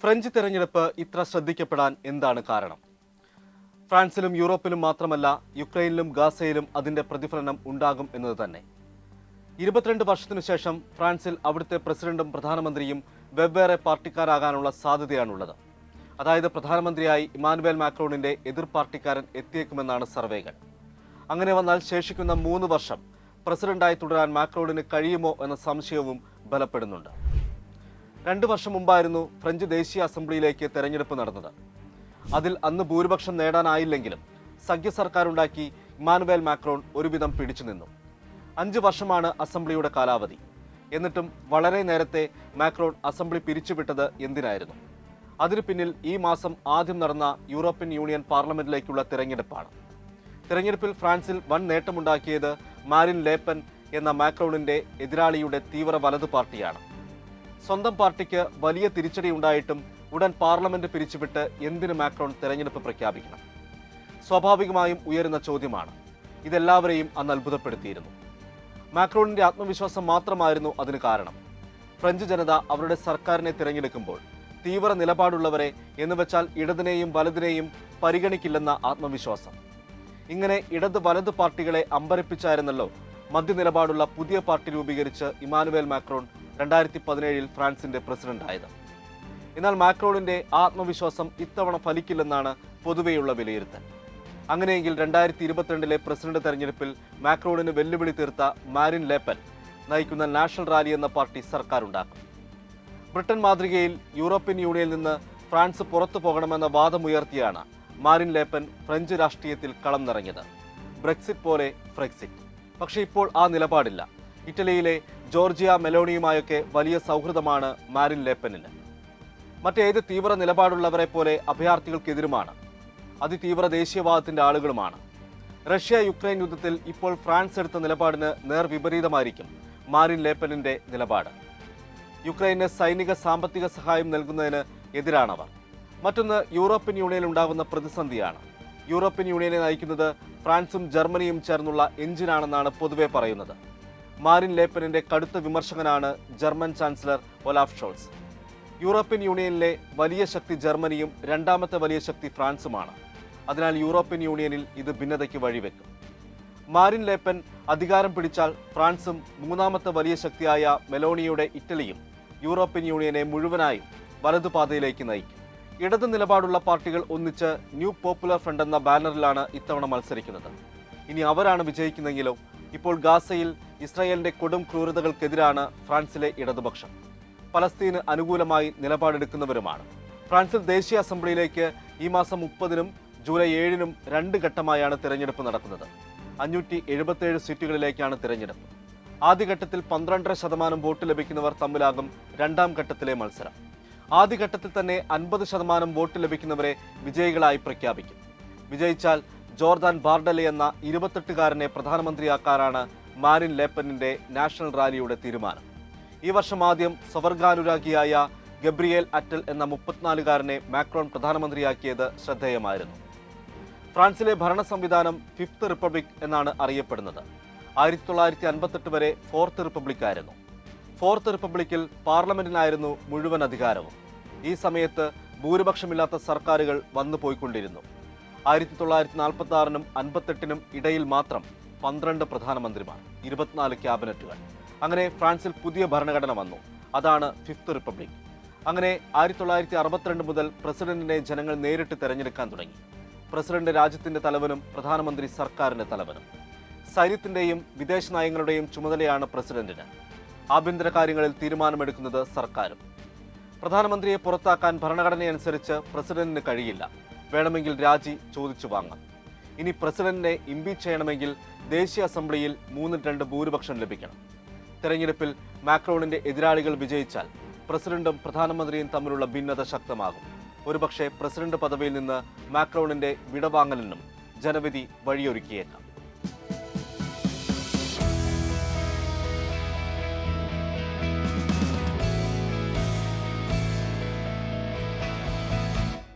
French തെരഞ്ഞെടുപ്പ് ഇത്ര ശ്രദ്ധിക്കപ്പെടാൻ എന്താണ് കാരണം? ഫ്രാൻസിലും യൂറോപ്പിലും മാത്രമല്ല, യുക്രൈനിലും ഗാസയിലും അതിന്റെ പ്രതിഫലനം ഉണ്ടാകും എന്നത് തന്നെ. 22 വർഷത്തിനു ശേഷം ഫ്രാൻസിൽ അവിടുത്തെ പ്രസിഡന്റും പ്രധാനമന്ത്രിയും വെവ്വേറെ പാർട്ടിക്കാരാകാനുള്ള സാധ്യതയാണുള്ളത്. അതായത് പ്രധാനമന്ത്രിയായി ഇമാനുവേൽ മാക്രോണിന്റെ എതിർ പാർട്ടിക്കാരൻ എത്തിയേക്കുമെന്നാണ് സർവേകൾ. അങ്ങനെ വന്നാൽ ശേഷിക്കുന്ന 3 വർഷം പ്രസിഡന്റായി തുടരാൻ മാക്രോണിന് കഴിയുമോ എന്ന സംശയവും ബലപ്പെടുന്നുണ്ട്. 2 വർഷം മുമ്പായിരുന്നു ഫ്രഞ്ച് ദേശീയ അസംബ്ലിയിലേക്ക് തെരഞ്ഞെടുപ്പ് നടന്നത്. അതിൽ അന്ന് ഭൂരിപക്ഷം നേടാനായില്ലെങ്കിലും സഖ്യ സർക്കാർ ഉണ്ടാക്കി ഇമാനുവേൽ മാക്രോൺ ഒരുവിധം പിടിച്ചു നിന്നു. 5 വർഷമാണ് അസംബ്ലിയുടെ കാലാവധി. എന്നിട്ടും വളരെ നേരത്തെ മാക്രോൺ അസംബ്ലി പിരിച്ചുവിട്ടത് എന്തിനായിരുന്നു? അതിനു പിന്നിൽ ഈ മാസം ആദ്യം നടന്ന യൂറോപ്യൻ യൂണിയൻ പാർലമെന്റിലേക്കുള്ള തിരഞ്ഞെടുപ്പാണ്. തിരഞ്ഞെടുപ്പിൽ ഫ്രാൻസിൽ വൻ നേട്ടമുണ്ടാക്കിയത് മാരിൻ ലേപ്പൻ എന്ന മാക്രോണിന്റെ എതിരാളിയുടെ തീവ്ര വലതു പാർട്ടിയാണ്. സ്വന്തം പാർട്ടിക്ക് വലിയ തിരിച്ചടി ഉണ്ടായിട്ടും ഉടൻ പാർലമെന്റ് പിരിച്ചുവിട്ട് എന്തിന് മാക്രോൺ തെരഞ്ഞെടുപ്പ് പ്രഖ്യാപിക്കണം? സ്വാഭാവികമായും ഉയരുന്ന ചോദ്യമാണ്. ഇതെല്ലാവരെയും അന്ന് അത്ഭുതപ്പെടുത്തിയിരുന്നു. മാക്രോണിന്റെ ആത്മവിശ്വാസം മാത്രമായിരുന്നു അതിന് കാരണം. ഫ്രഞ്ച് ജനത അവരുടെ സർക്കാരിനെ തിരഞ്ഞെടുക്കുമ്പോൾ തീവ്ര നിലപാടുള്ളവരെ എന്നുവെച്ചാൽ ഇടതിനെയും വലതിനെയും പരിഗണിക്കില്ലെന്ന ആത്മവിശ്വാസം. ഇങ്ങനെ ഇടത് വലത് പാർട്ടികളെ അമ്പരപ്പിച്ചായിരുന്നല്ലോ മധ്യനിലപാടുള്ള പുതിയ പാർട്ടി രൂപീകരിച്ച് ഇമാനുവേൽ മാക്രോൺ 2017 ഫ്രാൻസിന്റെ പ്രസിഡന്റായത്. എന്നാൽ മാക്രോണിന്റെ ആത്മവിശ്വാസം ഇത്തവണ ഫലിക്കില്ലെന്നാണ് പൊതുവെയുള്ള വിലയിരുത്തൽ. അങ്ങനെയെങ്കിൽ 2022 പ്രസിഡന്റ് തെരഞ്ഞെടുപ്പിൽ മാക്രോണിന് വെല്ലുവിളി തീർത്ത മാരിൻ ലേപ്പൻ നയിക്കുന്ന നാഷണൽ റാലി എന്ന പാർട്ടി സർക്കാർ ഉണ്ടാക്കും. ബ്രിട്ടൻ മാതൃകയിൽ യൂറോപ്യൻ യൂണിയനിൽ നിന്ന് ഫ്രാൻസ് പുറത്തു പോകണമെന്ന വാദമുയർത്തിയാണ് മാരിൻ ലേപ്പൻ ഫ്രഞ്ച് രാഷ്ട്രീയത്തിൽ കളം നിറഞ്ഞത്. ബ്രെക്സിറ്റ് പോലെ ഫ്രെക്സിറ്റ്. പക്ഷേ ഇപ്പോൾ ആ നിലപാടില്ല. ഇറ്റലിയിലെ ജോർജിയ മെലോണിയുമായൊക്കെ വലിയ സൗഹൃദമാണ് മാരിൻ ലേപ്പനിന്. മറ്റേത് തീവ്ര നിലപാടുള്ളവരെ പോലെ അഭയാർത്ഥികൾക്കെതിരുമാണ്. അതിതീവ്ര ദേശീയവാദത്തിന്റെ ആളുകളുമാണ്. റഷ്യ യുക്രൈൻ യുദ്ധത്തിൽ ഇപ്പോൾ ഫ്രാൻസ് എടുത്ത നിലപാടിന് നേർവിപരീതമായിരിക്കും മാരിൻ ലേപ്പനിന്റെ നിലപാട്. യുക്രൈന് സൈനിക സാമ്പത്തിക സഹായം നൽകുന്നതിന് എതിരാണവർ. മറ്റൊന്ന് യൂറോപ്യൻ യൂണിയനിൽ ഉണ്ടാകുന്ന പ്രതിസന്ധിയാണ്. യൂറോപ്യൻ യൂണിയനെ നയിക്കുന്നത് ഫ്രാൻസും ജർമ്മനിയും ചേർന്നുള്ള എഞ്ചിനാണെന്നാണ് പൊതുവെ പറയുന്നത്. മാരിൻ ലേപ്പനിന്റെ കടുത്ത വിമർശകനാണ് German chancellor Olaf Scholz. European യൂണിയനിലെ വലിയ ശക്തി ജർമ്മനിയും രണ്ടാമത്തെ വലിയ ശക്തി ഫ്രാൻസുമാണ്. അതിനാൽ യൂറോപ്യൻ യൂണിയനിൽ ഇത് ഭിന്നതയ്ക്ക് വഴിവെക്കും. മാരിൻ ലേപ്പൻ അധികാരം പിടിച്ചാൽ ഫ്രാൻസും മൂന്നാമത്തെ വലിയ ശക്തിയായ മെലോണിയുടെ ഇറ്റലിയും യൂറോപ്യൻ യൂണിയനെ മുഴുവനായും വലതുപാതയിലേക്ക് നയിക്കും. ഇടതു നിലപാടുള്ള പാർട്ടികൾ ഒന്നിച്ച് ന്യൂ പോപ്പുലർ ഫ്രണ്ട് എന്ന ബാനറിലാണ് ഇത്തവണ മത്സരിക്കുന്നത്. ഇനി അവരാണ് വിജയിക്കുന്നെങ്കിലോ? ഇപ്പോൾ ഗാസയിൽ ഇസ്രായേലിന്റെ കൊടും ക്രൂരതകൾക്കെതിരാണ് ഫ്രാൻസിലെ ഇടതുപക്ഷം. പലസ്തീന് അനുകൂലമായി നിലപാടെടുക്കുന്നവരുമാണ്. ഫ്രാൻസിൽ ദേശീയ അസംബ്ലിയിലേക്ക് ഈ മാസം 30-നും ജൂലൈ 7-നും 2 ഘട്ടമായാണ് തിരഞ്ഞെടുപ്പ് നടക്കുന്നത്. 577 സീറ്റുകളിലേക്കാണ് തിരഞ്ഞെടുപ്പ്. ആദ്യഘട്ടത്തിൽ 12.5% വോട്ട് ലഭിക്കുന്നവർ തമ്മിലാകും രണ്ടാം ഘട്ടത്തിലെ മത്സരം. ആദ്യഘട്ടത്തിൽ തന്നെ 50% വോട്ട് ലഭിക്കുന്നവരെ വിജയികളായി പ്രഖ്യാപിക്കും. വിജയിച്ചാൽ ജോർദാൻ ബാർഡലെ എന്ന 28-കാരനെ പ്രധാനമന്ത്രിയാക്കാനാണ് മാരിൻ ലേപ്പനിന്റെ നാഷണൽ റാലിയുടെ തീരുമാനം. ഈ വർഷം ആദ്യം സ്വവർഗാനുരാഗിയായ ഗബ്രിയേൽ അറ്റൽ എന്ന 34-കാരനെ മാക്രോൺ പ്രധാനമന്ത്രിയാക്കിയത് ശ്രദ്ധേയമായിരുന്നു. ഫ്രാൻസിലെ ഭരണ സംവിധാനം ഫിഫ്ത്ത് റിപ്പബ്ലിക് എന്നാണ് അറിയപ്പെടുന്നത്. 1958 വരെ ഫോർത്ത് റിപ്പബ്ലിക് ആയിരുന്നു. ഫോർത്ത് റിപ്പബ്ലിക്കിൽ പാർലമെന്റിനായിരുന്നു മുഴുവൻ അധികാരവും. ഈ സമയത്ത് ഭൂരിപക്ഷമില്ലാത്ത സർക്കാരുകൾ വന്നു പോയിക്കൊണ്ടിരുന്നു. 1946-നും 58-നും ഇടയിൽ മാത്രം 12 പ്രധാനമന്ത്രിമാർ, 24 ക്യാബിനറ്റുകൾ. അങ്ങനെ ഫ്രാൻസിൽ പുതിയ ഭരണഘടന വന്നു. അതാണ് ഫിഫ്ത്ത് റിപ്പബ്ലിക്. അങ്ങനെ 1962 മുതൽ പ്രസിഡന്റിനെ ജനങ്ങൾ നേരിട്ട് തെരഞ്ഞെടുക്കാൻ തുടങ്ങി. പ്രസിഡന്റ് രാജ്യത്തിന്റെ തലവനും പ്രധാനമന്ത്രി സർക്കാരിന്റെ തലവനും. സൈന്യത്തിന്റെയും വിദേശ നയങ്ങളുടെയും ചുമതലയാണ് പ്രസിഡന്റിന്. ആഭ്യന്തര കാര്യങ്ങളിൽ തീരുമാനമെടുക്കുന്നത് സർക്കാരും. പ്രധാനമന്ത്രിയെ പുറത്താക്കാൻ ഭരണഘടനയനുസരിച്ച് പ്രസിഡന്റിന് കഴിയില്ല. വേണമെങ്കിൽ രാജി ചോദിച്ചു വാങ്ങാം. ഇനി പ്രസിഡന്റിനെ ഇംപീച്ച് ചെയ്യണമെങ്കിൽ ദേശീയ അസംബ്ലിയിൽ 3-2 ഭൂരിപക്ഷം ലഭിക്കണം. തെരഞ്ഞെടുപ്പിൽ മാക്രോണിന്റെ എതിരാളികൾ വിജയിച്ചാൽ പ്രസിഡന്റും പ്രധാനമന്ത്രിയും തമ്മിലുള്ള ഭിന്നത ശക്തമാകും. ഒരുപക്ഷെ പ്രസിഡന്റ് പദവിയിൽ നിന്ന് മാക്രോണിന്റെ വിടവാങ്ങലിനും ജനവിധി വഴിയൊരുക്കിയേക്കാം.